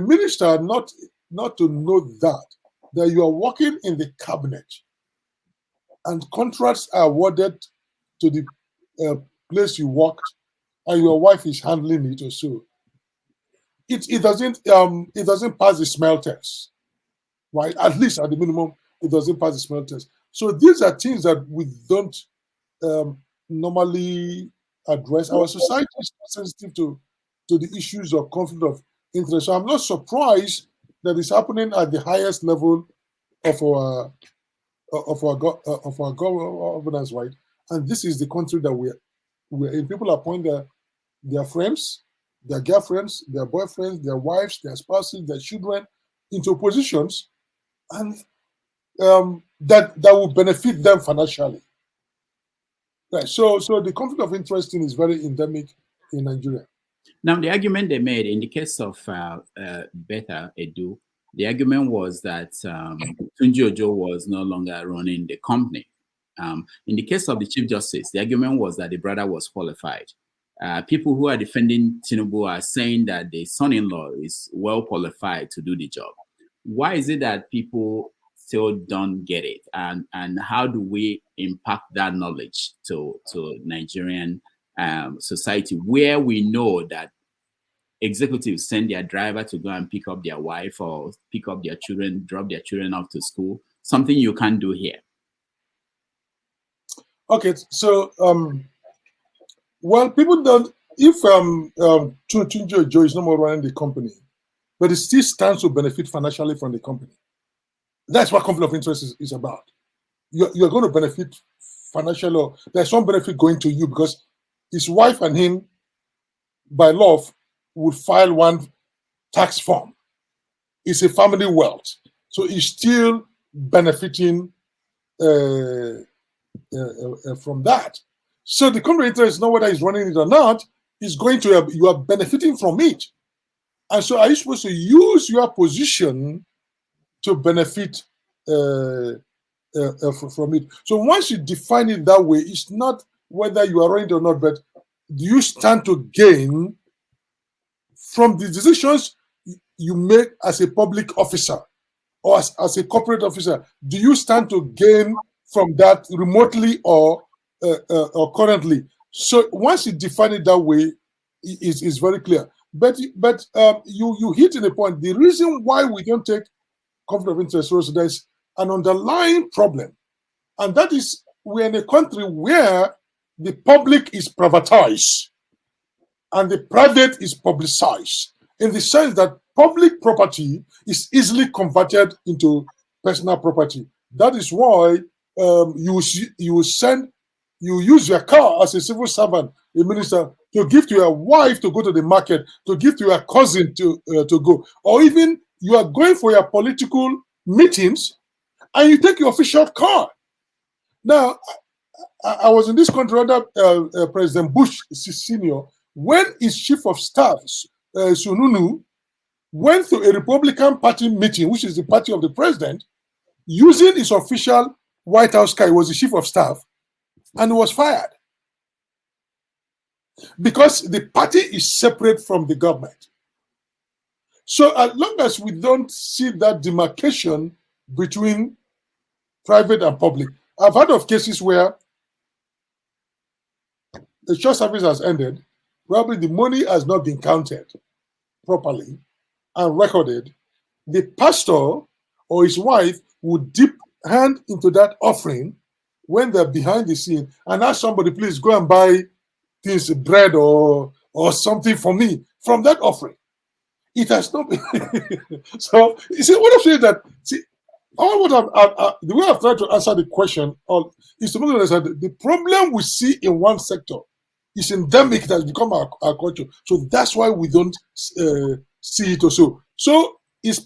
minister not to know that you are working in the cabinet and contracts are awarded to the place you worked and your wife is handling it or so. It doesn't pass the smell test, right? At least at the minimum, it doesn't pass the smell test. So these are things that we don't normally address. Our society is sensitive to the issues of conflict of interest. So I'm not surprised that it's happening at the highest level of our governance, right? And this is the country that we're in. People appoint their friends, their girlfriends, their boyfriends, their wives, their spouses, their children into positions, and that will benefit them financially. Right. So the conflict of interest thing is very endemic in Nigeria. Now, the argument they made in the case of Beta Edu, the argument was that Tunji Ojo was no longer running the company. In the case of the Chief Justice, the argument was that the brother was qualified. People who are defending Tinubu are saying that the son-in-law is well qualified to do the job. Why is it that people still don't get it? And how do we impact that knowledge to Nigerian society, where we know that executives send their driver to go and pick up their wife or pick up their children, drop their children off to school, something you can't do here? Okay, so well, people don't. If Tunji Ojo is no more running the company, but it still stands to benefit financially from the company. That's what conflict of interest is about. You're going to benefit financially, or there's some benefit going to you because his wife and him, by law, would file one tax form. It's a family wealth, so he's still benefiting from that. So the conflict of interest is not whether he's running it or not. It's going to you are benefiting from it, and so are you supposed to use your position to benefit from it? So once you define it that way, it's not whether you are running it or not, but do you stand to gain from the decisions you make as a public officer or as a corporate officer? Do you stand to gain from that remotely or currently? So once you define it that way, it's very clear. But you hit in a point. The reason why we don't take conflict of interest, so there's an underlying problem, and that is we're in a country where the public is privatized and the private is publicized, in the sense that public property is easily converted into personal property. That is why you use your car as a civil servant, a minister, to give to your wife to go to the market, to give to your cousin to go, or even you are going for your political meetings and you take your official car. Now, I was in this country under President Bush Sr. when his chief of staff, Sununu, went to a Republican Party meeting, which is the party of the president, using his official White House car. He was the chief of staff, and he was fired because the party is separate from the government. So as long as we don't see that demarcation between private and public, I've heard of cases where the church service has ended, probably the money has not been counted properly and recorded. The pastor or his wife would dip hand into that offering when they're behind the scene and ask somebody, please go and buy this bread or something for me from that offering. It has not been. So you see, what I'm saying that the way I've tried to answer the question is to make understand that the problem we see in one sector is endemic, that has become our culture. So that's why we don't see it also. So it's